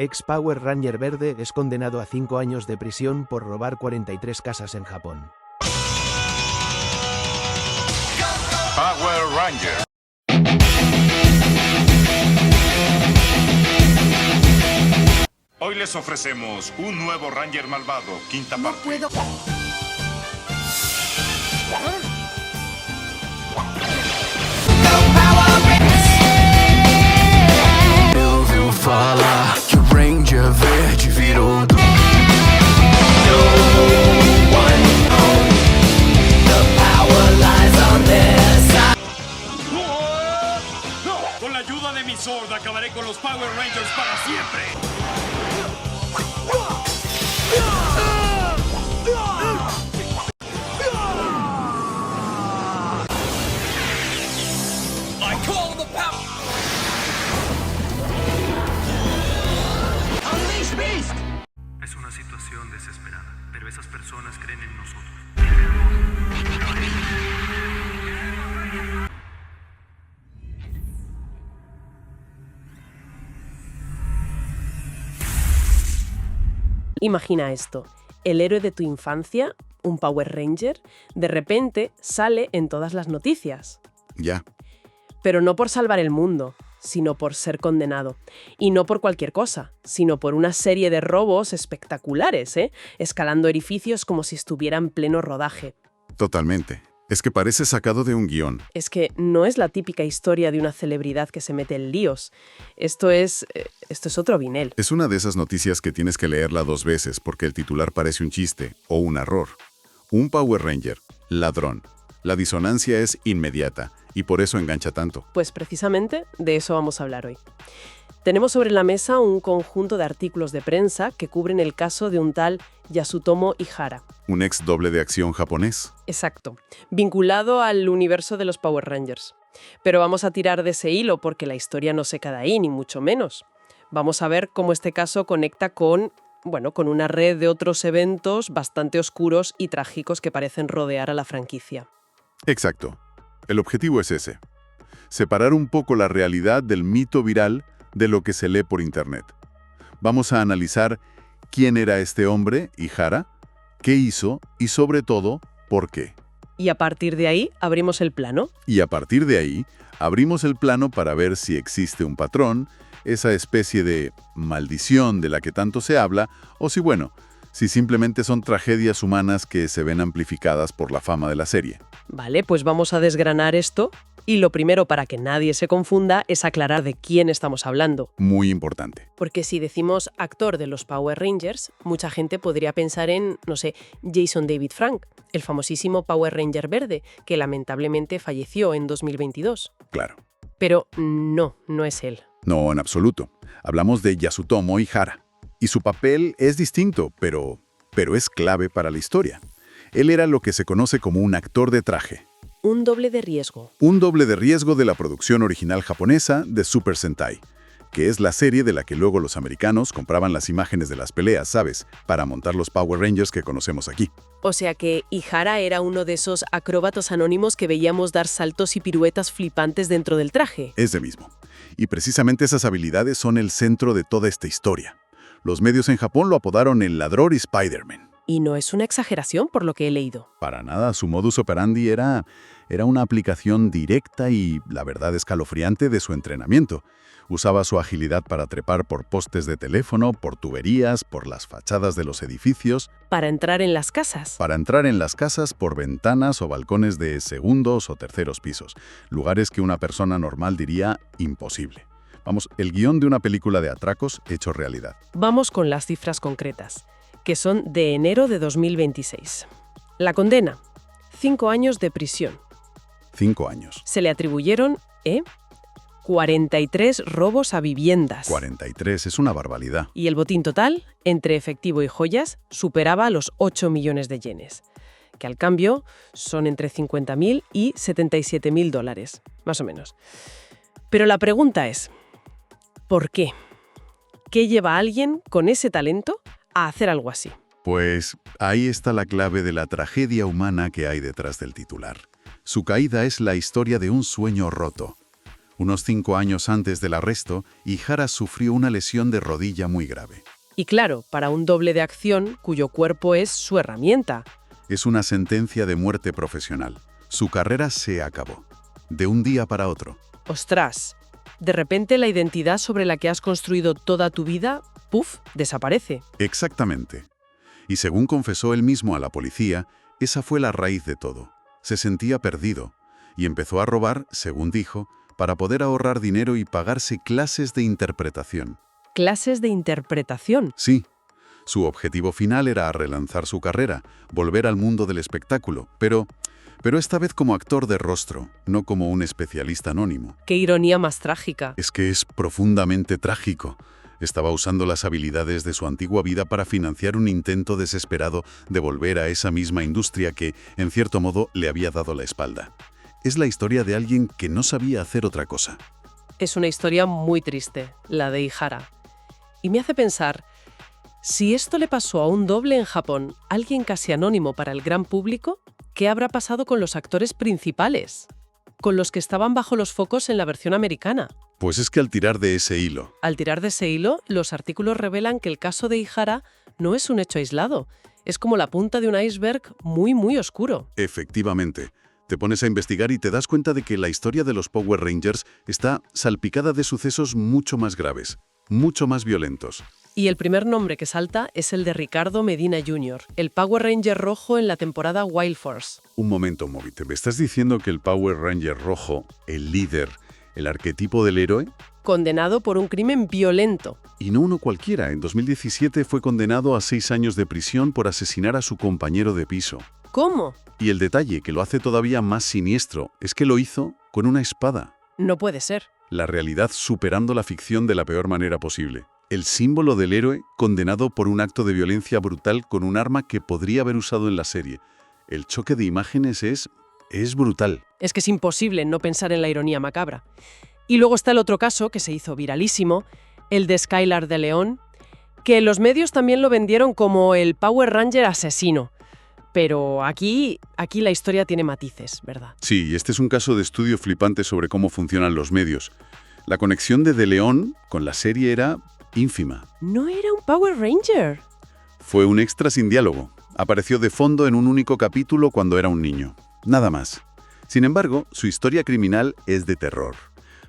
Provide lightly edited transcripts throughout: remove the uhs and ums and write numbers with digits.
Ex Power Ranger verde es condenado a 5 años de prisión por robar 43 casas en Japón. Power Ranger. Hoy les ofrecemos un nuevo Ranger malvado, quinta parte. No puedo. Eu ouvi falar que o Ranger verde virou do... No one knows. The power lies on their side. Con la ayuda de mi sword acabaré con los Power Rangers para siempre. I call the power. Unleash Beast. Es una situación desesperada, pero esas personas creen en nosotros. Imagina esto, el héroe de tu infancia, un Power Ranger, de repente sale en todas las noticias. Ya. Pero no por salvar el mundo, sino por ser condenado. Y no por cualquier cosa, sino por una serie de robos espectaculares, escalando edificios como si estuviera en pleno rodaje. Totalmente. Es que parece sacado de un guión. Es que no es la típica historia de una celebridad que se mete en líos. Esto es otro vinel. Es una de esas noticias que tienes que leerla 2 veces porque el titular parece un chiste o un error. Un Power Ranger, ladrón. La disonancia es inmediata y por eso engancha tanto. Pues precisamente de eso vamos a hablar hoy. Tenemos sobre la mesa un conjunto de artículos de prensa que cubren el caso de un tal Yasutomo Ihara. Un ex doble de acción japonés. Exacto, vinculado al universo de los Power Rangers. Pero vamos a tirar de ese hilo porque la historia no se queda ahí, ni mucho menos. Vamos a ver cómo este caso conecta con una red de otros eventos bastante oscuros y trágicos que parecen rodear a la franquicia. Exacto. El objetivo es ese. Separar un poco la realidad del mito viral de lo que se lee por internet. Vamos a analizar quién era este hombre, Ihara, qué hizo y sobre todo, por qué. Y a partir de ahí abrimos el plano. Y a partir de ahí abrimos el plano para ver si existe un patrón, esa especie de maldición de la que tanto se habla, o si simplemente son tragedias humanas que se ven amplificadas por la fama de la serie. Vale, pues vamos a desgranar esto. Y lo primero, para que nadie se confunda, es aclarar de quién estamos hablando. Muy importante. Porque si decimos actor de los Power Rangers, mucha gente podría pensar en, Jason David Frank, el famosísimo Power Ranger verde, que lamentablemente falleció en 2022. Claro. Pero no es él. No, en absoluto. Hablamos de Yasutomo Ihara. Y su papel es distinto, pero es clave para la historia. Él era lo que se conoce como un actor de traje. Un doble de riesgo. Un doble de riesgo de la producción original japonesa de Super Sentai, que es la serie de la que luego los americanos compraban las imágenes de las peleas, ¿sabes? Para montar los Power Rangers que conocemos aquí. O sea que Ihara era uno de esos acróbatos anónimos que veíamos dar saltos y piruetas flipantes dentro del traje. Ese mismo. Y precisamente esas habilidades son el centro de toda esta historia. Los medios en Japón lo apodaron el ladrón y Spider-Man. Y no es una exageración por lo que he leído. Para nada, su modus operandi era una aplicación directa y, la verdad, escalofriante de su entrenamiento. Usaba su agilidad para trepar por postes de teléfono, por tuberías, por las fachadas de los edificios. Para entrar en las casas. Para entrar en las casas por ventanas o balcones de segundos o terceros pisos. Lugares que una persona normal diría imposible. Vamos, el guión de una película de atracos hecho realidad. Vamos con las cifras concretas, que son de enero de 2026. La condena, 5 años de prisión. 5 años. Se le atribuyeron, 43 robos a viviendas. 43, es una barbaridad. Y el botín total, entre efectivo y joyas, superaba los 8 millones de yenes, que al cambio son entre 50.000 y 77.000 dólares, más o menos. Pero la pregunta es, ¿por qué? ¿Qué lleva a alguien con ese talento a hacer algo así? Pues ahí está la clave de la tragedia humana que hay detrás del titular. Su caída es la historia de un sueño roto. Unos 5 años antes del arresto, Ihara sufrió una lesión de rodilla muy grave. Y claro, para un doble de acción cuyo cuerpo es su herramienta. Es una sentencia de muerte profesional. Su carrera se acabó, de un día para otro. Ostras, de repente la identidad sobre la que has construido toda tu vida, ¡puf!, desaparece. Exactamente. Y según confesó él mismo a la policía, esa fue la raíz de todo. Se sentía perdido y empezó a robar, según dijo, para poder ahorrar dinero y pagarse clases de interpretación. ¿Clases de interpretación? Sí, su objetivo final era relanzar su carrera, volver al mundo del espectáculo, pero esta vez como actor de rostro, no como un especialista anónimo. ¡Qué ironía más trágica! Es que es profundamente trágico. Estaba usando las habilidades de su antigua vida para financiar un intento desesperado de volver a esa misma industria que, en cierto modo, le había dado la espalda. Es la historia de alguien que no sabía hacer otra cosa. Es una historia muy triste, la de Ihara. Y me hace pensar, si esto le pasó a un doble en Japón, alguien casi anónimo para el gran público, ¿qué habrá pasado con los actores principales? Con los que estaban bajo los focos en la versión americana. Pues es que al tirar de ese hilo, Al tirar de ese hilo, los artículos revelan que el caso de Ihara no es un hecho aislado. Es como la punta de un iceberg muy, muy oscuro. efectivamente, te pones a investigar y te das cuenta de que la historia de los Power Rangers está salpicada de sucesos mucho más graves, mucho más violentos. Y el primer nombre que salta es el de Ricardo Medina Jr., el Power Ranger rojo en la temporada Wild Force. Un momento, Movite, ¿me estás diciendo que el Power Ranger rojo, el líder, el arquetipo del héroe? Condenado por un crimen violento. Y no uno cualquiera. En 2017 fue condenado a 6 años de prisión por asesinar a su compañero de piso. ¿Cómo? Y el detalle que lo hace todavía más siniestro es que lo hizo con una espada. No puede ser. La realidad superando la ficción de la peor manera posible. El símbolo del héroe condenado por un acto de violencia brutal con un arma que podría haber usado en la serie. El choque de imágenes es brutal. Es que es imposible no pensar en la ironía macabra. Y luego está el otro caso, que se hizo viralísimo, el de Skylar de León, que los medios también lo vendieron como el Power Ranger asesino. Pero aquí la historia tiene matices, ¿verdad? Sí, y este es un caso de estudio flipante sobre cómo funcionan los medios. La conexión de León con la serie era ínfima. No era un Power Ranger. Fue un extra sin diálogo. Apareció de fondo en un único capítulo cuando era un niño. Nada más. Sin embargo, su historia criminal es de terror.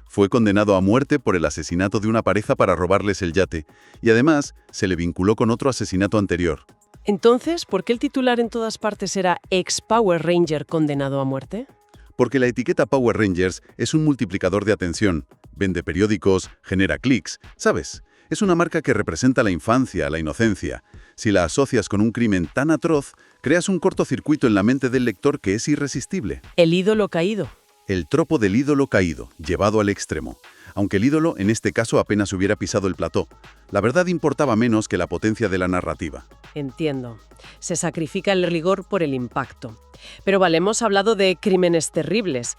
Fue condenado a muerte por el asesinato de una pareja para robarles el yate, y además se le vinculó con otro asesinato anterior. Entonces, ¿por qué el titular en todas partes era ex-Power Ranger condenado a muerte? Porque la etiqueta Power Rangers es un multiplicador de atención. Vende periódicos, genera clics, ¿sabes? Es una marca que representa la infancia, la inocencia. Si la asocias con un crimen tan atroz, creas un cortocircuito en la mente del lector que es irresistible. El ídolo caído. El tropo del ídolo caído, llevado al extremo. Aunque el ídolo, en este caso, apenas hubiera pisado el plató. La verdad importaba menos que la potencia de la narrativa. Entiendo. Se sacrifica el rigor por el impacto. Pero vale, hemos hablado de crímenes terribles.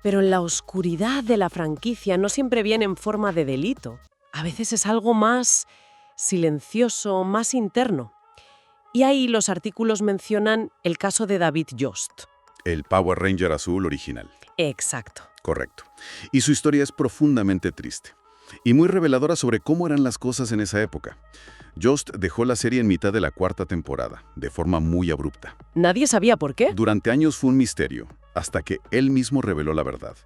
Pero la oscuridad de la franquicia no siempre viene en forma de delito. A veces es algo más silencioso, más interno. Y ahí los artículos mencionan el caso de David Yost. El Power Ranger azul original. Exacto. Correcto. Y su historia es profundamente triste. Y muy reveladora sobre cómo eran las cosas en esa época. Yost dejó la serie en mitad de la 4ª temporada, de forma muy abrupta. Nadie sabía por qué. Durante años fue un misterio, hasta que él mismo reveló la verdad.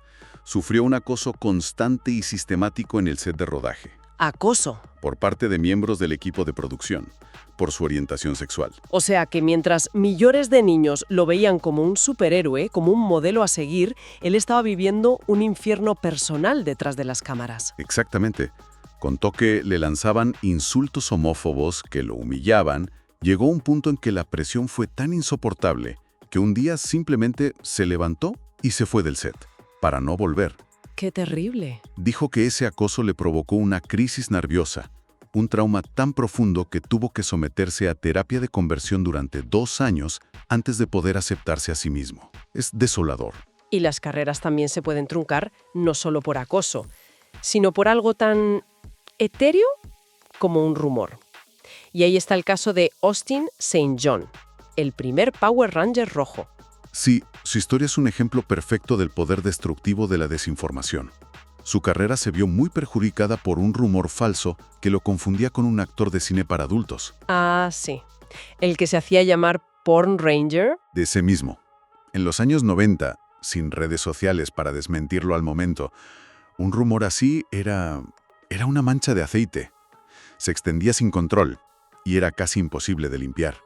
Sufrió un acoso constante y sistemático en el set de rodaje. Acoso. Por parte de miembros del equipo de producción, por su orientación sexual. O sea que mientras millones de niños lo veían como un superhéroe, como un modelo a seguir, él estaba viviendo un infierno personal detrás de las cámaras. Exactamente. Contó que le lanzaban insultos homófobos que lo humillaban. Llegó un punto en que la presión fue tan insoportable que un día simplemente se levantó y se fue del set, para no volver. ¡Qué terrible! Dijo que ese acoso le provocó una crisis nerviosa, un trauma tan profundo que tuvo que someterse a terapia de conversión durante 2 años antes de poder aceptarse a sí mismo. Es desolador. Y las carreras también se pueden truncar no solo por acoso, sino por algo tan etéreo como un rumor. Y ahí está el caso de Austin St. John, el primer Power Ranger rojo. Sí, su historia es un ejemplo perfecto del poder destructivo de la desinformación. Su carrera se vio muy perjudicada por un rumor falso que lo confundía con un actor de cine para adultos. Ah, sí. El que se hacía llamar Porn Ranger. De ese mismo. En los años 90, sin redes sociales para desmentirlo al momento, un rumor así era una mancha de aceite. Se extendía sin control y era casi imposible de limpiar.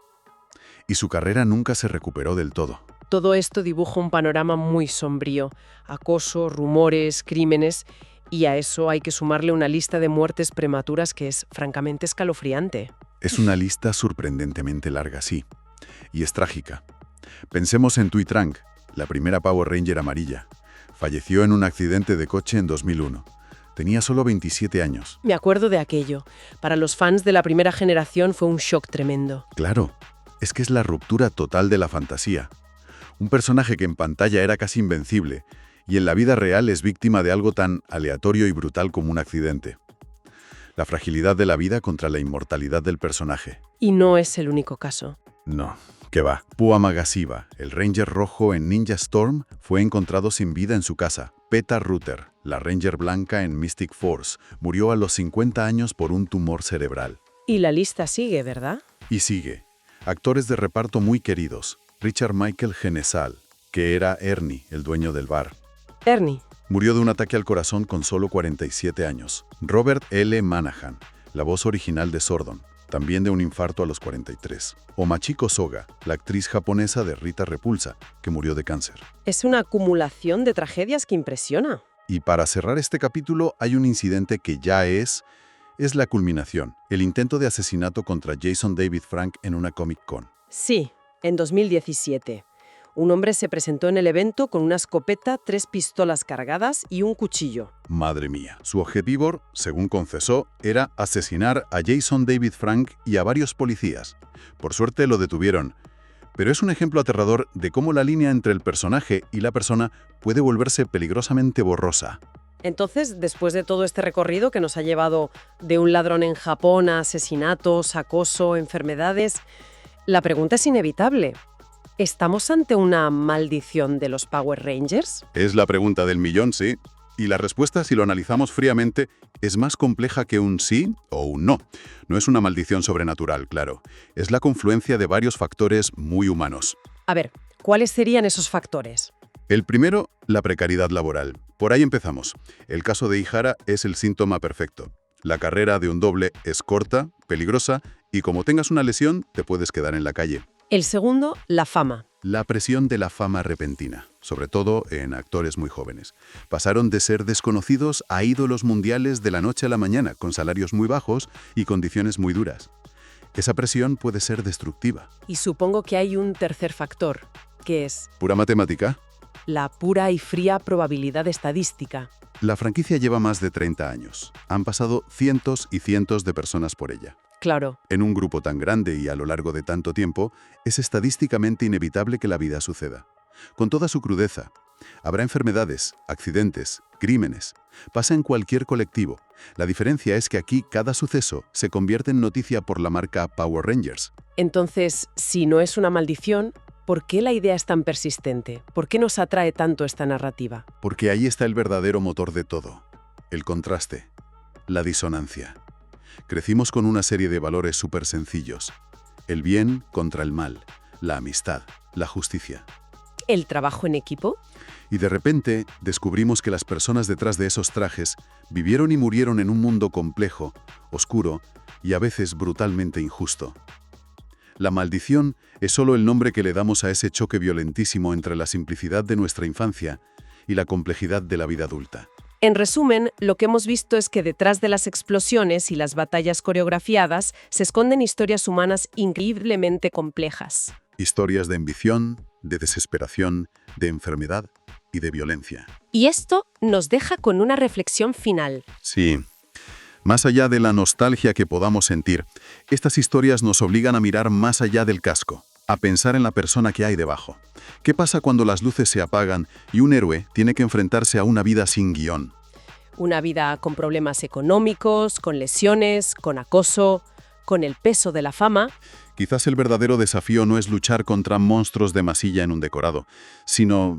Y su carrera nunca se recuperó del todo. Todo esto dibuja un panorama muy sombrío. Acoso, rumores, crímenes. Y a eso hay que sumarle una lista de muertes prematuras que es francamente escalofriante. Es una lista sorprendentemente larga, sí. Y es trágica. Pensemos en Thuy Trang, la primera Power Ranger amarilla. Falleció en un accidente de coche en 2001. Tenía solo 27 años. Me acuerdo de aquello. Para los fans de la primera generación fue un shock tremendo. Claro, es que es la ruptura total de la fantasía. Un personaje que en pantalla era casi invencible y en la vida real es víctima de algo tan aleatorio y brutal como un accidente. La fragilidad de la vida contra la inmortalidad del personaje. Y no es el único caso. No, ¿qué va? Pua Magasiva, el Ranger rojo en Ninja Storm, fue encontrado sin vida en su casa. Peta Rutter, la Ranger blanca en Mystic Force, murió a los 50 años por un tumor cerebral. Y la lista sigue, ¿verdad? Y sigue. Actores de reparto muy queridos. Richard Michael Genesal, que era Ernie, el dueño del bar. Ernie. Murió de un ataque al corazón con solo 47 años. Robert L. Manahan, la voz original de Zordon, también de un infarto a los 43. O Machiko Soga, la actriz japonesa de Rita Repulsa, que murió de cáncer. Es una acumulación de tragedias que impresiona. Y para cerrar este capítulo hay un incidente que ya es la culminación, el intento de asesinato contra Jason David Frank en una Comic-Con. Sí, en 2017. Un hombre se presentó en el evento con una escopeta, 3 pistolas cargadas y un cuchillo. Madre mía. Su objetivo, según confesó, era asesinar a Jason David Frank y a varios policías. Por suerte lo detuvieron. Pero es un ejemplo aterrador de cómo la línea entre el personaje y la persona puede volverse peligrosamente borrosa. Entonces, después de todo este recorrido que nos ha llevado de un ladrón en Japón a asesinatos, acoso, enfermedades, la pregunta es inevitable. ¿Estamos ante una maldición de los Power Rangers? Es la pregunta del millón, sí. Y la respuesta, si lo analizamos fríamente, es más compleja que un sí o un no. No es una maldición sobrenatural, claro. Es la confluencia de varios factores muy humanos. A ver, ¿cuáles serían esos factores? El primero, la precariedad laboral. Por ahí empezamos. El caso de Ihara es el síntoma perfecto. La carrera de un doble es corta, peligrosa, y como tengas una lesión, te puedes quedar en la calle. El segundo, la fama. La presión de la fama repentina, sobre todo en actores muy jóvenes. Pasaron de ser desconocidos a ídolos mundiales de la noche a la mañana, con salarios muy bajos y condiciones muy duras. Esa presión puede ser destructiva. Y supongo que hay un tercer factor, que es ¿Pura matemática? la pura y fría probabilidad estadística. La franquicia lleva más de 30 años. Han pasado cientos y cientos de personas por ella. Claro. En un grupo tan grande y a lo largo de tanto tiempo, es estadísticamente inevitable que la vida suceda. Con toda su crudeza. Habrá enfermedades, accidentes, crímenes. Pasa en cualquier colectivo. La diferencia es que aquí cada suceso se convierte en noticia por la marca Power Rangers. Entonces, si no es una maldición, ¿por qué la idea es tan persistente? ¿Por qué nos atrae tanto esta narrativa? Porque ahí está el verdadero motor de todo. El contraste. La disonancia. Crecimos con una serie de valores súper sencillos. El bien contra el mal, la amistad, la justicia. ¿El trabajo en equipo? Y de repente descubrimos que las personas detrás de esos trajes vivieron y murieron en un mundo complejo, oscuro y a veces brutalmente injusto. La maldición es solo el nombre que le damos a ese choque violentísimo entre la simplicidad de nuestra infancia y la complejidad de la vida adulta. En resumen, lo que hemos visto es que detrás de las explosiones y las batallas coreografiadas se esconden historias humanas increíblemente complejas. Historias de ambición, de desesperación, de enfermedad y de violencia. Y esto nos deja con una reflexión final. Sí. Más allá de la nostalgia que podamos sentir, estas historias nos obligan a mirar más allá del casco, a pensar en la persona que hay debajo. ¿Qué pasa cuando las luces se apagan y un héroe tiene que enfrentarse a una vida sin guión? Una vida con problemas económicos, con lesiones, con acoso, con el peso de la fama. Quizás el verdadero desafío no es luchar contra monstruos de masilla en un decorado, sino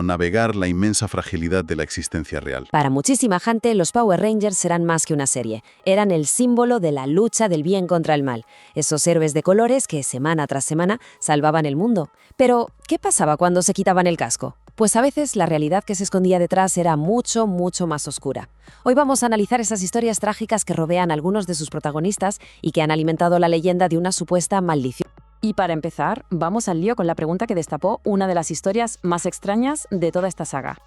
navegar la inmensa fragilidad de la existencia real. Para muchísima gente, los Power Rangers eran más que una serie. Eran el símbolo de la lucha del bien contra el mal. Esos héroes de colores que, semana tras semana, salvaban el mundo. Pero, ¿qué pasaba cuando se quitaban el casco? Pues a veces la realidad que se escondía detrás era mucho, mucho más oscura. Hoy vamos a analizar esas historias trágicas que rodean a algunos de sus protagonistas y que han alimentado la leyenda de una supuesta maldición. Y para empezar, vamos al lío con la pregunta que destapó una de las historias más extrañas de toda esta saga.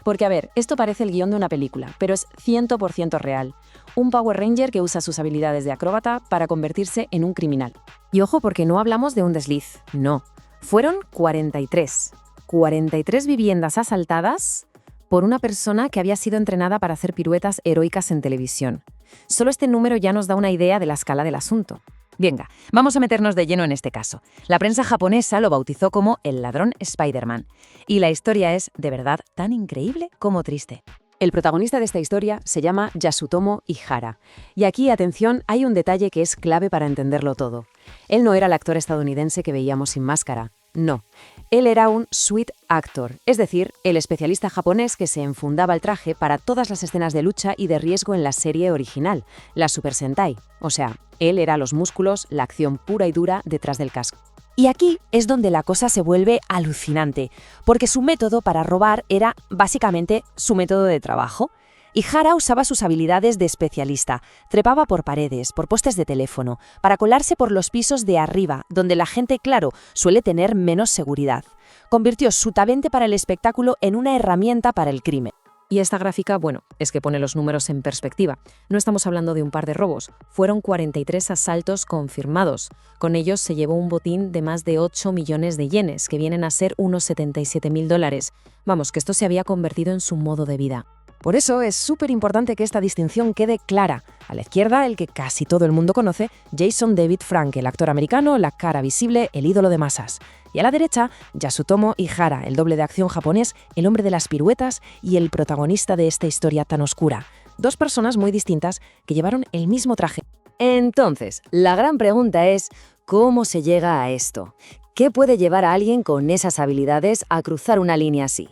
Porque, a ver, esto parece el guión de una película, pero es 100% real. Un Power Ranger que usa sus habilidades de acróbata para convertirse en un criminal. Y ojo, porque no hablamos de un desliz, no. Fueron 43. 43 viviendas asaltadas por una persona que había sido entrenada para hacer piruetas heroicas en televisión. Solo este número ya nos da una idea de la escala del asunto. Venga, vamos a meternos de lleno en este caso. La prensa japonesa lo bautizó como el ladrón Spider-Man. Y la historia es, de verdad, tan increíble como triste. El protagonista de esta historia se llama Yasutomo Ihara. Y aquí, atención, hay un detalle que es clave para entenderlo todo. Él no era el actor estadounidense que veíamos sin máscara. No. Él era un suit actor, es decir, el especialista japonés que se enfundaba el traje para todas las escenas de lucha y de riesgo en la serie original, la Super Sentai. O sea, él era los músculos, la acción pura y dura detrás del casco. Y aquí es donde la cosa se vuelve alucinante, porque su método para robar era básicamente su método de trabajo. Ihara usaba sus habilidades de especialista, trepaba por paredes, por postes de teléfono, para colarse por los pisos de arriba, donde la gente, claro, suele tener menos seguridad. Convirtió su talento para el espectáculo en una herramienta para el crimen. Y esta gráfica, bueno, es que pone los números en perspectiva. No estamos hablando de un par de robos, fueron 43 asaltos confirmados. Con ellos se llevó un botín de más de 8 millones de yenes, que vienen a ser unos $77.000. Vamos, que esto se había convertido en su modo de vida. Por eso es súper importante que esta distinción quede clara. A la izquierda, el que casi todo el mundo conoce, Jason David Frank, el actor americano, la cara visible, el ídolo de masas. Y a la derecha, Yasutomo Ihara, el doble de acción japonés, el hombre de las piruetas y el protagonista de esta historia tan oscura. Dos personas muy distintas que llevaron el mismo traje. Entonces, la gran pregunta es, ¿cómo se llega a esto? ¿Qué puede llevar a alguien con esas habilidades a cruzar una línea así?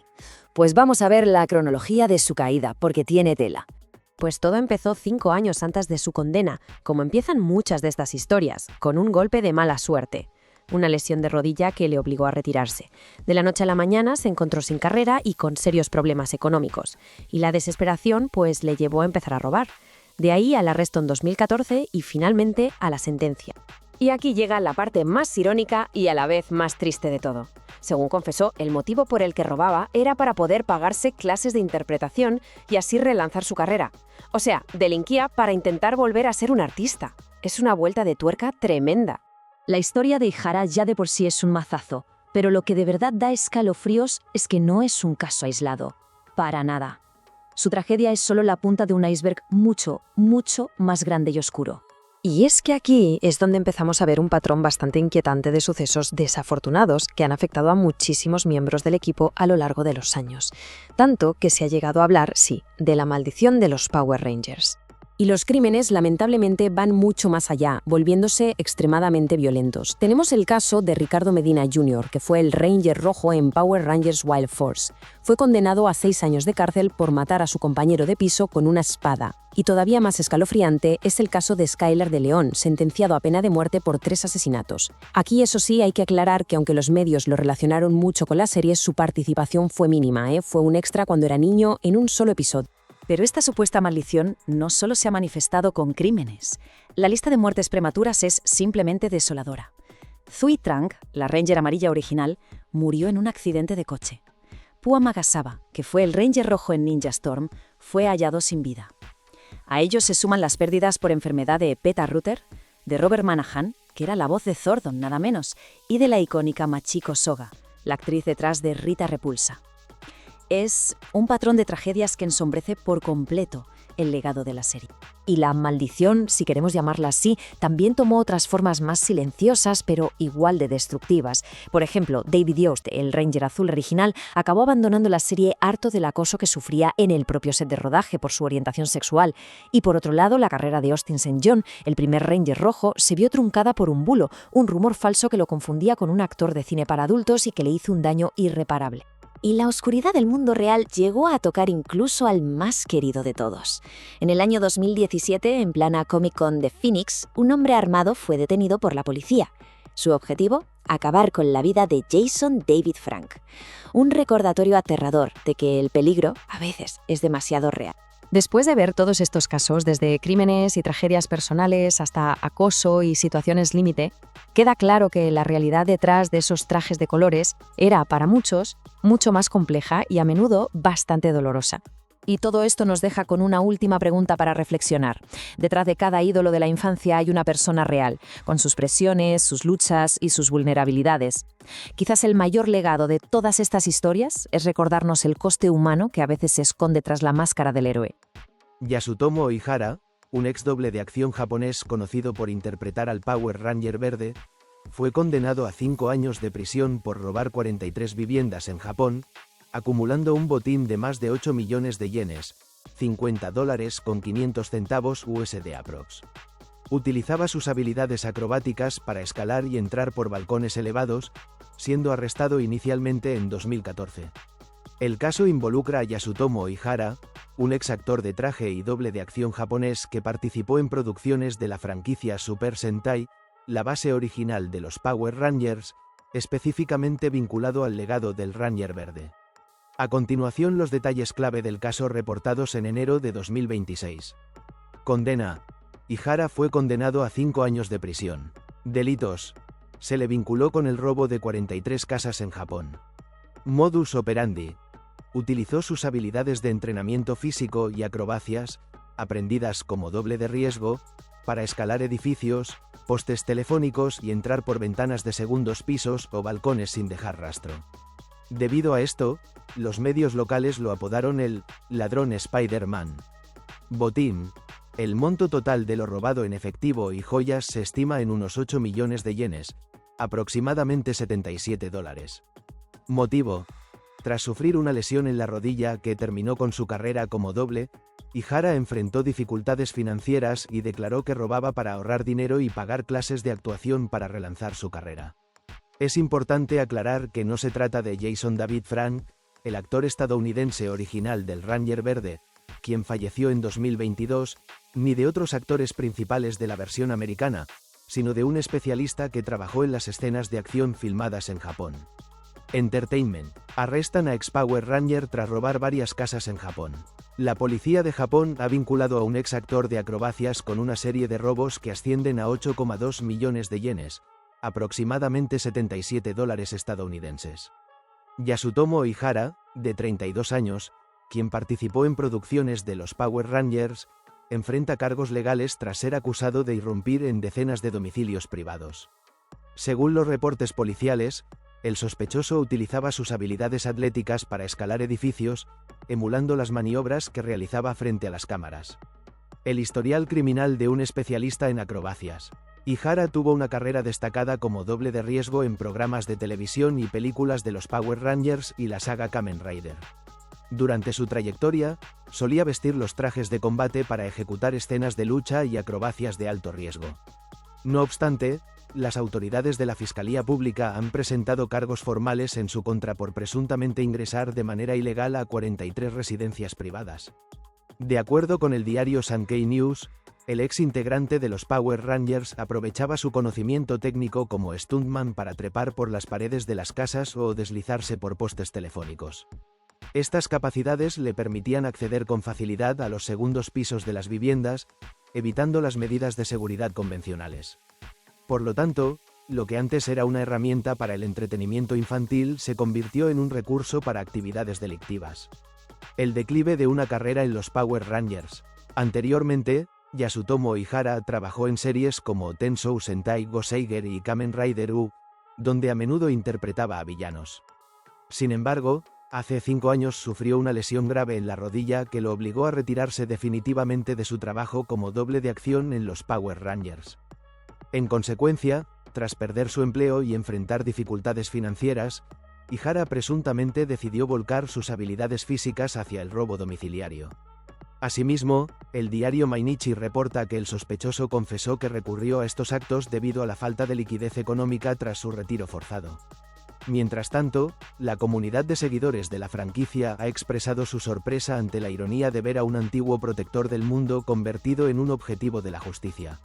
Pues vamos a ver la cronología de su caída, porque tiene tela. Pues todo empezó 5 años antes de su condena, como empiezan muchas de estas historias, con un golpe de mala suerte. Una lesión de rodilla que le obligó a retirarse. De la noche a la mañana se encontró sin carrera y con serios problemas económicos. Y la desesperación pues le llevó a empezar a robar. De ahí al arresto en 2014 y finalmente a la sentencia. Y aquí llega la parte más irónica y a la vez más triste de todo. Según confesó, el motivo por el que robaba era para poder pagarse clases de interpretación y así relanzar su carrera. O sea, delinquía para intentar volver a ser un artista. Es una vuelta de tuerca tremenda. La historia de Ihara ya de por sí es un mazazo, pero lo que de verdad da escalofríos es que no es un caso aislado. Para nada. Su tragedia es solo la punta de un iceberg mucho, mucho más grande y oscuro. Y es que aquí es donde empezamos a ver un patrón bastante inquietante de sucesos desafortunados que han afectado a muchísimos miembros del equipo a lo largo de los años. Tanto que se ha llegado a hablar, sí, de la maldición de los Power Rangers. Y los crímenes, lamentablemente, van mucho más allá, volviéndose extremadamente violentos. Tenemos el caso de Ricardo Medina Jr., que fue el Ranger rojo en Power Rangers Wild Force. Fue condenado a 6 años de cárcel por matar a su compañero de piso con una espada. Y todavía más escalofriante es el caso de Skyler de León, sentenciado a pena de muerte por 3 asesinatos. Aquí, eso sí, hay que aclarar que aunque los medios lo relacionaron mucho con la serie, su participación fue mínima, Fue un extra cuando era niño en un solo episodio. Pero esta supuesta maldición no solo se ha manifestado con crímenes. La lista de muertes prematuras es simplemente desoladora. Zui Trank, la Ranger amarilla original, murió en un accidente de coche. Pua Magasawa, que fue el Ranger rojo en Ninja Storm, fue hallado sin vida. A ellos se suman las pérdidas por enfermedad de Peta Rutter, de Robert Manahan, que era la voz de Zordon nada menos, y de la icónica Machiko Soga, la actriz detrás de Rita Repulsa. Es un patrón de tragedias que ensombrece por completo el legado de la serie. Y la maldición, si queremos llamarla así, también tomó otras formas más silenciosas, pero igual de destructivas. Por ejemplo, David Yost, el Ranger Azul original, acabó abandonando la serie harto del acoso que sufría en el propio set de rodaje por su orientación sexual. Y por otro lado, la carrera de Austin St. John, el primer Ranger rojo, se vio truncada por un bulo, un rumor falso que lo confundía con un actor de cine para adultos y que le hizo un daño irreparable. Y la oscuridad del mundo real llegó a tocar incluso al más querido de todos. En el año 2017, en plena Comic-Con de Phoenix, un hombre armado fue detenido por la policía. Su objetivo, acabar con la vida de Jason David Frank. Un recordatorio aterrador de que el peligro, a veces, es demasiado real. Después de ver todos estos casos, desde crímenes y tragedias personales hasta acoso y situaciones límite, queda claro que la realidad detrás de esos trajes de colores era, para muchos, mucho más compleja y a menudo bastante dolorosa. Y todo esto nos deja con una última pregunta para reflexionar. Detrás de cada ídolo de la infancia hay una persona real, con sus presiones, sus luchas y sus vulnerabilidades. Quizás el mayor legado de todas estas historias es recordarnos el coste humano que a veces se esconde tras la máscara del héroe. Yasutomo Ihara, un ex doble de acción japonés conocido por interpretar al Power Ranger verde, fue condenado a 5 años de prisión por robar 43 viviendas en Japón, acumulando un botín de más de 8 millones de yenes, $50 con 500 centavos USD aprox. Utilizaba sus habilidades acrobáticas para escalar y entrar por balcones elevados, siendo arrestado inicialmente en 2014. El caso involucra a Yasutomo Ihara, un ex actor de traje y doble de acción japonés que participó en producciones de la franquicia Super Sentai, la base original de los Power Rangers, específicamente vinculado al legado del Ranger verde. A continuación, los detalles clave del caso reportados en enero de 2026. Condena. Ihara fue condenado a 5 años de prisión. Delitos. Se le vinculó con el robo de 43 casas en Japón. Modus operandi. Utilizó sus habilidades de entrenamiento físico y acrobacias, aprendidas como doble de riesgo, para escalar edificios, postes telefónicos y entrar por ventanas de segundos pisos o balcones sin dejar rastro. Debido a esto, los medios locales lo apodaron el ladrón Spider-Man. Botín. El monto total de lo robado en efectivo y joyas se estima en unos 8 millones de yenes, aproximadamente $77. Motivo. Tras sufrir una lesión en la rodilla que terminó con su carrera como doble, Ihara enfrentó dificultades financieras y declaró que robaba para ahorrar dinero y pagar clases de actuación para relanzar su carrera. Es importante aclarar que no se trata de Jason David Frank, el actor estadounidense original del Ranger verde, quien falleció en 2022, ni de otros actores principales de la versión americana, sino de un especialista que trabajó en las escenas de acción filmadas en Japón. Entertainment. Arrestan a ex Power Ranger tras robar varias casas en Japón. La policía de Japón ha vinculado a un ex actor de acrobacias con una serie de robos que ascienden a 8,2 millones de yenes, aproximadamente $77 estadounidenses. Yasutomo Ihara, de 32 años, quien participó en producciones de los Power Rangers, enfrenta cargos legales tras ser acusado de irrumpir en decenas de domicilios privados. Según los reportes policiales, el sospechoso utilizaba sus habilidades atléticas para escalar edificios, emulando las maniobras que realizaba frente a las cámaras. El historial criminal de un especialista en acrobacias. Ihara tuvo una carrera destacada como doble de riesgo en programas de televisión y películas de los Power Rangers y la saga Kamen Rider. Durante su trayectoria, solía vestir los trajes de combate para ejecutar escenas de lucha y acrobacias de alto riesgo. No obstante, las autoridades de la Fiscalía Pública han presentado cargos formales en su contra por presuntamente ingresar de manera ilegal a 43 residencias privadas. De acuerdo con el diario Sankei News, el ex integrante de los Power Rangers aprovechaba su conocimiento técnico como stuntman para trepar por las paredes de las casas o deslizarse por postes telefónicos. Estas capacidades le permitían acceder con facilidad a los segundos pisos de las viviendas, evitando las medidas de seguridad convencionales. Por lo tanto, lo que antes era una herramienta para el entretenimiento infantil se convirtió en un recurso para actividades delictivas. El declive de una carrera en los Power Rangers. Anteriormente, Yasutomo Ihara trabajó en series como Tensou Sentai Go-Seiger y Kamen Rider U, donde a menudo interpretaba a villanos. Sin embargo, Hace 5 años sufrió una lesión grave en la rodilla que lo obligó a retirarse definitivamente de su trabajo como doble de acción en los Power Rangers. En consecuencia, tras perder su empleo y enfrentar dificultades financieras, Ihara presuntamente decidió volcar sus habilidades físicas hacia el robo domiciliario. Asimismo, el diario Mainichi reporta que el sospechoso confesó que recurrió a estos actos debido a la falta de liquidez económica tras su retiro forzado. Mientras tanto, la comunidad de seguidores de la franquicia ha expresado su sorpresa ante la ironía de ver a un antiguo protector del mundo convertido en un objetivo de la justicia.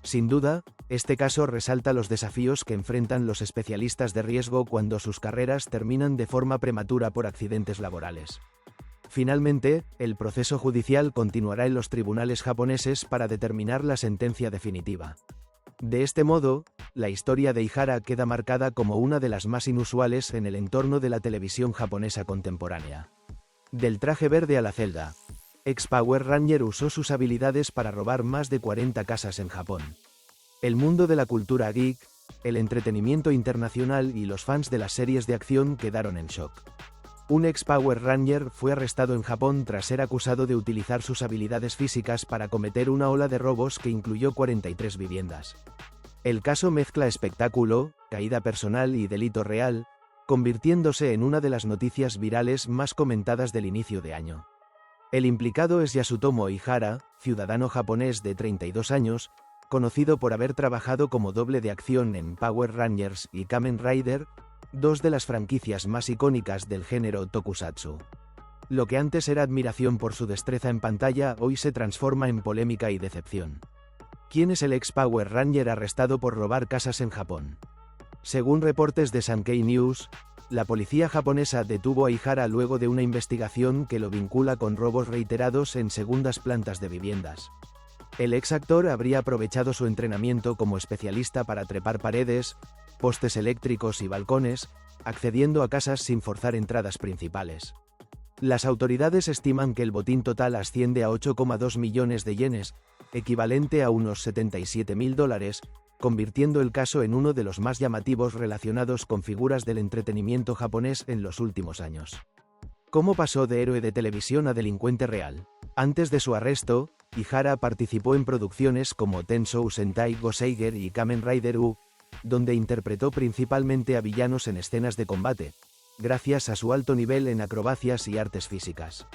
Sin duda, este caso resalta los desafíos que enfrentan los especialistas de riesgo cuando sus carreras terminan de forma prematura por accidentes laborales. Finalmente, el proceso judicial continuará en los tribunales japoneses para determinar la sentencia definitiva. De este modo, la historia de Ihara queda marcada como una de las más inusuales en el entorno de la televisión japonesa contemporánea. Del traje verde a la celda, ex-Power Ranger usó sus habilidades para robar más de 40 casas en Japón. El mundo de la cultura geek, el entretenimiento internacional y los fans de las series de acción quedaron en shock. Un ex-Power Ranger fue arrestado en Japón tras ser acusado de utilizar sus habilidades físicas para cometer una ola de robos que incluyó 43 viviendas. El caso mezcla espectáculo, caída personal y delito real, convirtiéndose en una de las noticias virales más comentadas del inicio de año. El implicado es Yasutomo Ihara, ciudadano japonés de 32 años, conocido por haber trabajado como doble de acción en Power Rangers y Kamen Rider, dos de las franquicias más icónicas del género tokusatsu. Lo que antes era admiración por su destreza en pantalla hoy se transforma en polémica y decepción. ¿Quién es el ex-Power Ranger arrestado por robar casas en Japón? Según reportes de Sankei News, la policía japonesa detuvo a Ihara luego de una investigación que lo vincula con robos reiterados en segundas plantas de viviendas. El ex-actor habría aprovechado su entrenamiento como especialista para trepar paredes, postes eléctricos y balcones, accediendo a casas sin forzar entradas principales. Las autoridades estiman que el botín total asciende a 8,2 millones de yenes, equivalente a unos $77.000, convirtiendo el caso en uno de los más llamativos relacionados con figuras del entretenimiento japonés en los últimos años. ¿Cómo pasó de héroe de televisión a delincuente real? Antes de su arresto, Ihara participó en producciones como Tensou Sentai Goseiger y Kamen Rider U, donde interpretó principalmente a villanos en escenas de combate, gracias a su alto nivel en acrobacias y artes físicas.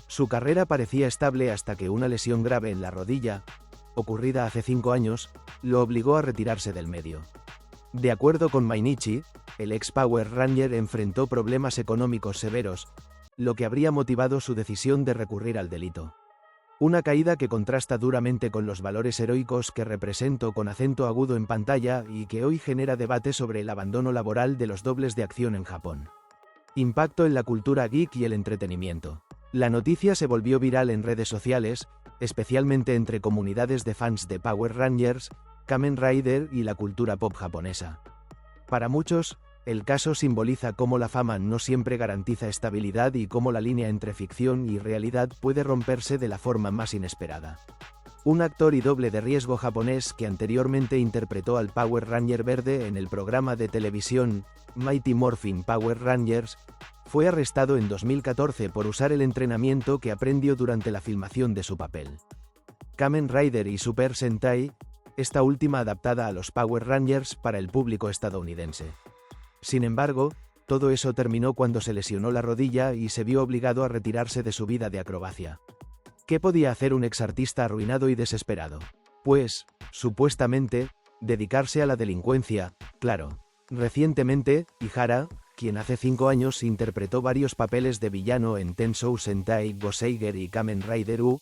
Su carrera parecía estable hasta que una lesión grave en la rodilla, ocurrida hace 5 años, lo obligó a retirarse del medio. De acuerdo con Mainichi, el ex-Power Ranger enfrentó problemas económicos severos, lo que habría motivado su decisión de recurrir al delito. Una caída que contrasta duramente con los valores heroicos que representó con acento agudo en pantalla y que hoy genera debate sobre el abandono laboral de los dobles de acción en Japón. Impacto en la cultura geek y el entretenimiento. La noticia se volvió viral en redes sociales, especialmente entre comunidades de fans de Power Rangers, Kamen Rider y la cultura pop japonesa. Para muchos, el caso simboliza cómo la fama no siempre garantiza estabilidad y cómo la línea entre ficción y realidad puede romperse de la forma más inesperada. Un actor y doble de riesgo japonés que anteriormente interpretó al Power Ranger verde en el programa de televisión Mighty Morphin Power Rangers, fue arrestado en 2014 por usar el entrenamiento que aprendió durante la filmación de su papel. Kamen Rider y Super Sentai, esta última adaptada a los Power Rangers para el público estadounidense. Sin embargo, todo eso terminó cuando se lesionó la rodilla y se vio obligado a retirarse de su vida de acrobacia. ¿Qué podía hacer un exartista arruinado y desesperado? Pues, supuestamente, dedicarse a la delincuencia, claro. Recientemente, Ihara, quien hace 5 años interpretó varios papeles de villano en Tensou Sentai Goseiger y Kamen Rider U,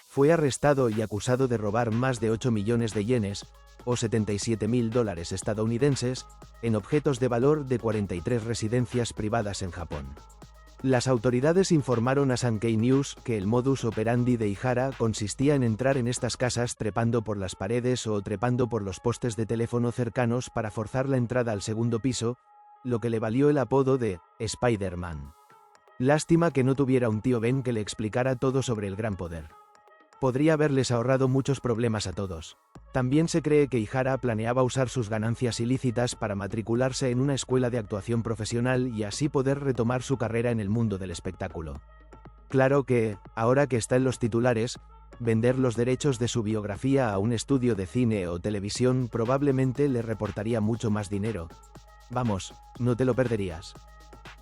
fue arrestado y acusado de robar más de 8 millones de yenes, o $77.000 estadounidenses, en objetos de valor de 43 residencias privadas en Japón. Las autoridades informaron a Sankei News que el modus operandi de Ihara consistía en entrar en estas casas trepando por las paredes o trepando por los postes de teléfono cercanos para forzar la entrada al segundo piso, lo que le valió el apodo de Spider-Man. Lástima que no tuviera un tío Ben que le explicara todo sobre el gran poder. Podría haberles ahorrado muchos problemas a todos. También se cree que Ihara planeaba usar sus ganancias ilícitas para matricularse en una escuela de actuación profesional y así poder retomar su carrera en el mundo del espectáculo. Claro que, ahora que está en los titulares, vender los derechos de su biografía a un estudio de cine o televisión probablemente le reportaría mucho más dinero. Vamos, no te lo perderías.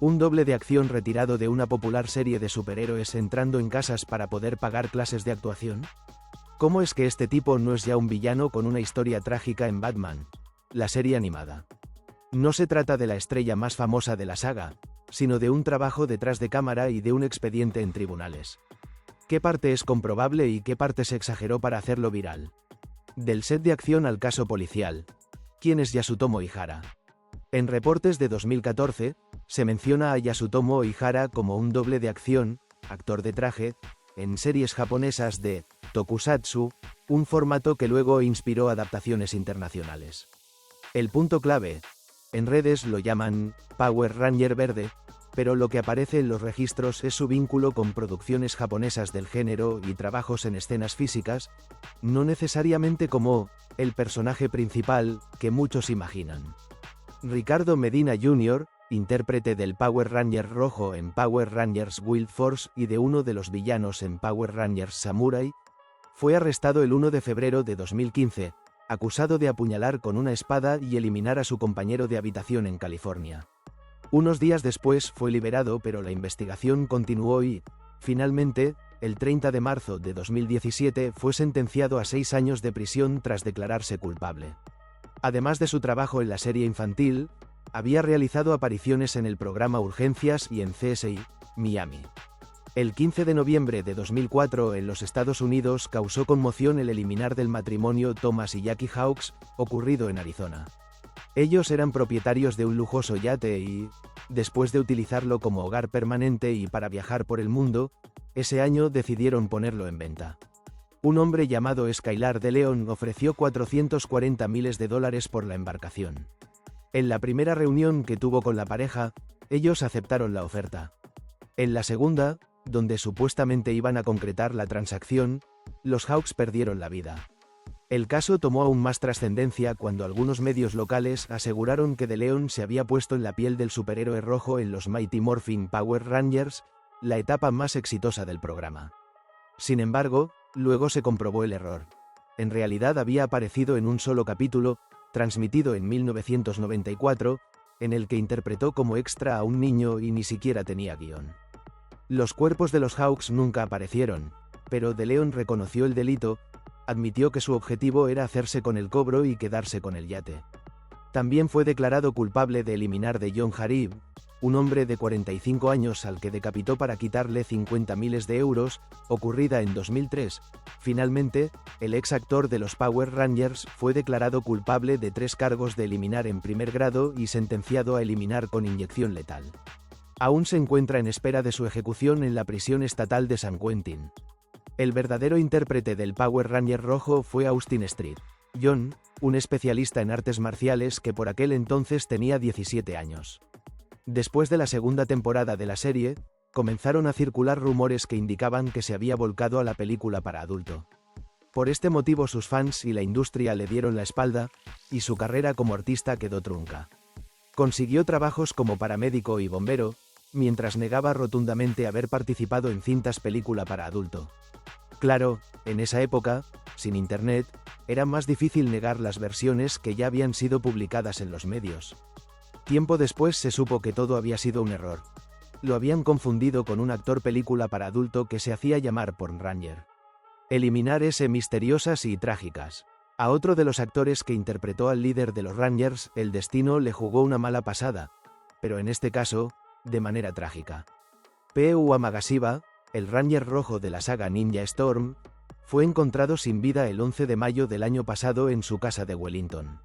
Un doble de acción retirado de una popular serie de superhéroes entrando en casas para poder pagar clases de actuación. ¿Cómo es que este tipo no es ya un villano con una historia trágica en Batman, la serie animada? No se trata de la estrella más famosa de la saga, sino de un trabajo detrás de cámara y de un expediente en tribunales. ¿Qué parte es comprobable y qué parte se exageró para hacerlo viral? Del set de acción al caso policial. ¿Quién es Yasutomo Ihara? En reportes de 2014, se menciona a Yasutomo Ihara como un doble de acción, actor de traje, en series japonesas de tokusatsu, un formato que luego inspiró adaptaciones internacionales. El punto clave, en redes lo llaman Power Ranger verde, pero lo que aparece en los registros es su vínculo con producciones japonesas del género y trabajos en escenas físicas, no necesariamente como el personaje principal que muchos imaginan. Ricardo Medina Jr., intérprete del Power Ranger rojo en Power Rangers Wild Force y de uno de los villanos en Power Rangers Samurai, fue arrestado el 1 de febrero de 2015, acusado de apuñalar con una espada y eliminar a su compañero de habitación en California. Unos días después fue liberado, pero la investigación continuó y, finalmente, el 30 de marzo de 2017 fue sentenciado a 6 años de prisión tras declararse culpable. Además de su trabajo en la serie infantil, había realizado apariciones en el programa Urgencias y en CSI, Miami. El 15 de noviembre de 2004 en los Estados Unidos causó conmoción el eliminar del matrimonio Thomas y Jackie Hawks, ocurrido en Arizona. Ellos eran propietarios de un lujoso yate y, después de utilizarlo como hogar permanente y para viajar por el mundo, ese año decidieron ponerlo en venta. Un hombre llamado Skylar de Leon ofreció $440,000 por la embarcación. En la primera reunión que tuvo con la pareja, ellos aceptaron la oferta. En la segunda, donde supuestamente iban a concretar la transacción, los Hawks perdieron la vida. El caso tomó aún más trascendencia cuando algunos medios locales aseguraron que de Leon se había puesto en la piel del superhéroe rojo en los Mighty Morphin Power Rangers, la etapa más exitosa del programa. Sin embargo, luego se comprobó el error. En realidad había aparecido en un solo capítulo, transmitido en 1994, en el que interpretó como extra a un niño y ni siquiera tenía guión. Los cuerpos de los Hawks nunca aparecieron, pero de Leon reconoció el delito, admitió que su objetivo era hacerse con el cobro y quedarse con el yate. También fue declarado culpable de eliminar de John Harib, un hombre de 45 años al que decapitó para quitarle 50.000 de euros, ocurrida en 2003. Finalmente, el ex actor de los Power Rangers fue declarado culpable de 3 cargos de eliminar en primer grado y sentenciado a eliminar con inyección letal. Aún se encuentra en espera de su ejecución en la prisión estatal de San Quentin. El verdadero intérprete del Power Ranger rojo fue Austin Street John, un especialista en artes marciales que por aquel entonces tenía 17 años. Después de la segunda temporada de la serie, comenzaron a circular rumores que indicaban que se había volcado a la película para adulto. Por este motivo sus fans y la industria le dieron la espalda, y su carrera como artista quedó trunca. Consiguió trabajos como paramédico y bombero, mientras negaba rotundamente haber participado en cintas película para adulto. Claro, en esa época, sin internet, era más difícil negar las versiones que ya habían sido publicadas en los medios. Tiempo después se supo que todo había sido un error. Lo habían confundido con un actor película para adulto que se hacía llamar Porn Ranger. Eliminar ese misteriosas y trágicas. A otro de los actores que interpretó al líder de los Rangers, el destino le jugó una mala pasada, pero en este caso, de manera trágica. Peu Amagasiba, el Ranger rojo de la saga Ninja Storm, fue encontrado sin vida el 11 de mayo del año pasado en su casa de Wellington.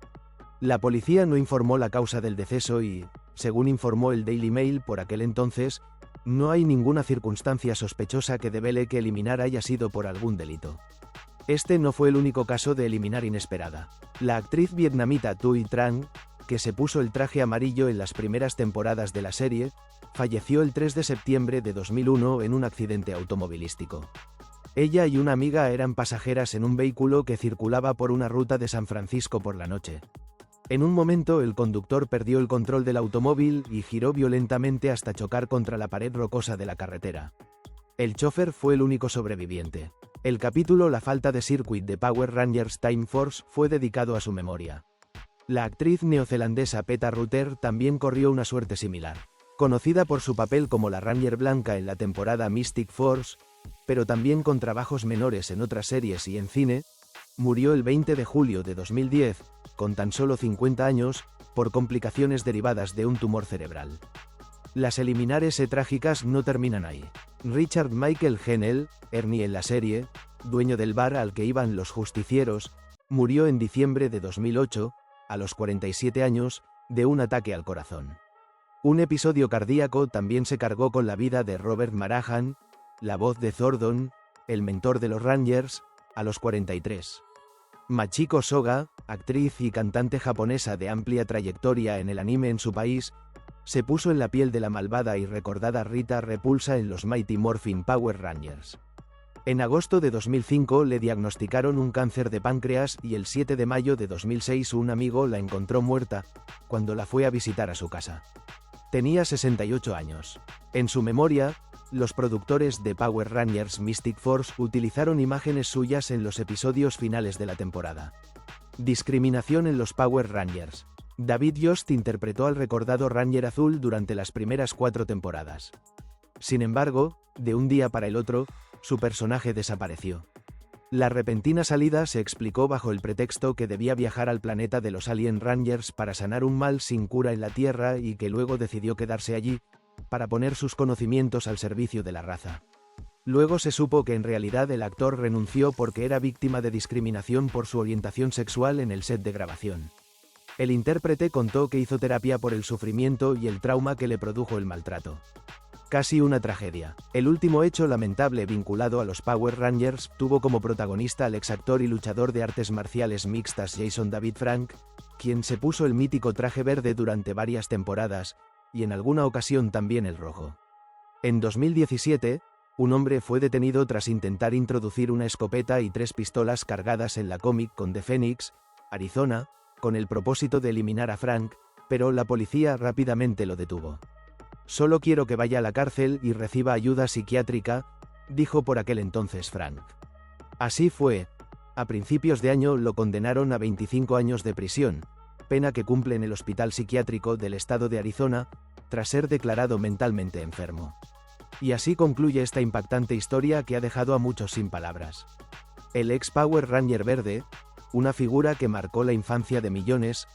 La policía no informó la causa del deceso y, según informó el Daily Mail por aquel entonces, no hay ninguna circunstancia sospechosa que devele que eliminar haya sido por algún delito. Este no fue el único caso de eliminar inesperada. La actriz vietnamita Thuy Tran, que se puso el traje amarillo en las primeras temporadas de la serie, falleció el 3 de septiembre de 2001 en un accidente automovilístico. Ella y una amiga eran pasajeras en un vehículo que circulaba por una ruta de San Francisco por la noche. En un momento el conductor perdió el control del automóvil y giró violentamente hasta chocar contra la pared rocosa de la carretera. El chofer fue el único sobreviviente. El capítulo La falta de circuit de Power Rangers Time Force fue dedicado a su memoria. La actriz neozelandesa Peta Rutter también corrió una suerte similar. Conocida por su papel como la Ranger Blanca en la temporada Mystic Force, pero también con trabajos menores en otras series y en cine, murió el 20 de julio de 2010, con tan solo 50 años, por complicaciones derivadas de un tumor cerebral. Las eliminares trágicas no terminan ahí. Richard Michael Hennell, Ernie en la serie, dueño del bar al que iban los justicieros, murió en diciembre de 2008, a los 47 años, de un ataque al corazón. Un episodio cardíaco también se cargó con la vida de Robert Marahan, la voz de Zordon, el mentor de los Rangers, a los 43. Machiko Soga, actriz y cantante japonesa de amplia trayectoria en el anime en su país, se puso en la piel de la malvada y recordada Rita Repulsa en los Mighty Morphin Power Rangers. En agosto de 2005 le diagnosticaron un cáncer de páncreas y el 7 de mayo de 2006 un amigo la encontró muerta cuando la fue a visitar a su casa. Tenía 68 años. En su memoria, los productores de Power Rangers Mystic Force utilizaron imágenes suyas en los episodios finales de la temporada. Discriminación en los Power Rangers. David Yost interpretó al recordado Ranger Azul durante las primeras 4 temporadas. Sin embargo, de un día para el otro, su personaje desapareció. La repentina salida se explicó bajo el pretexto que debía viajar al planeta de los Alien Rangers para sanar un mal sin cura en la Tierra y que luego decidió quedarse allí, para poner sus conocimientos al servicio de la raza. Luego se supo que en realidad el actor renunció porque era víctima de discriminación por su orientación sexual en el set de grabación. El intérprete contó que hizo terapia por el sufrimiento y el trauma que le produjo el maltrato. Casi una tragedia. El último hecho lamentable vinculado a los Power Rangers tuvo como protagonista al exactor y luchador de artes marciales mixtas Jason David Frank, quien se puso el mítico traje verde durante varias temporadas, y en alguna ocasión también el rojo. En 2017, un hombre fue detenido tras intentar introducir una escopeta y 3 pistolas cargadas en la Comic Con de Phoenix, Arizona, con el propósito de eliminar a Frank, pero la policía rápidamente lo detuvo. «Solo quiero que vaya a la cárcel y reciba ayuda psiquiátrica», dijo por aquel entonces Frank. Así fue. A principios de año lo condenaron a 25 años de prisión, pena que cumple en el Hospital Psiquiátrico del estado de Arizona, tras ser declarado mentalmente enfermo. Y así concluye esta impactante historia que ha dejado a muchos sin palabras. El ex Power Ranger verde, una figura que marcó la infancia de millones,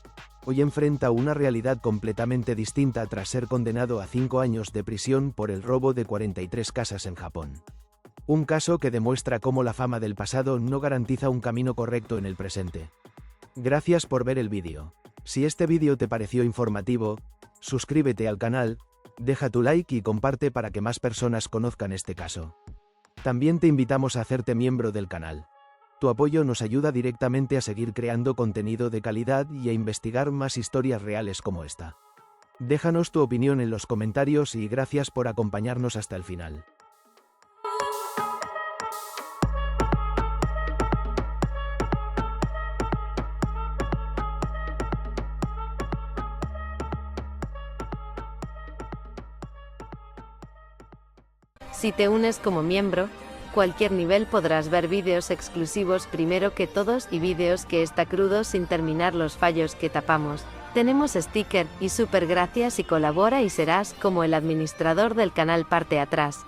hoy enfrenta una realidad completamente distinta tras ser condenado a 5 años de prisión por el robo de 43 casas en Japón. Un caso que demuestra cómo la fama del pasado no garantiza un camino correcto en el presente. Gracias por ver el vídeo. Si este vídeo te pareció informativo, suscríbete al canal, deja tu like y comparte para que más personas conozcan este caso. También te invitamos a hacerte miembro del canal. Tu apoyo nos ayuda directamente a seguir creando contenido de calidad y a investigar más historias reales como esta. Déjanos tu opinión en los comentarios y gracias por acompañarnos hasta el final. Si te unes como miembro, cualquier nivel podrás ver vídeos exclusivos primero que todos y vídeos que está crudos sin terminar los fallos que tapamos. Tenemos sticker y super gracias y colabora y serás como el administrador del canal parte atrás.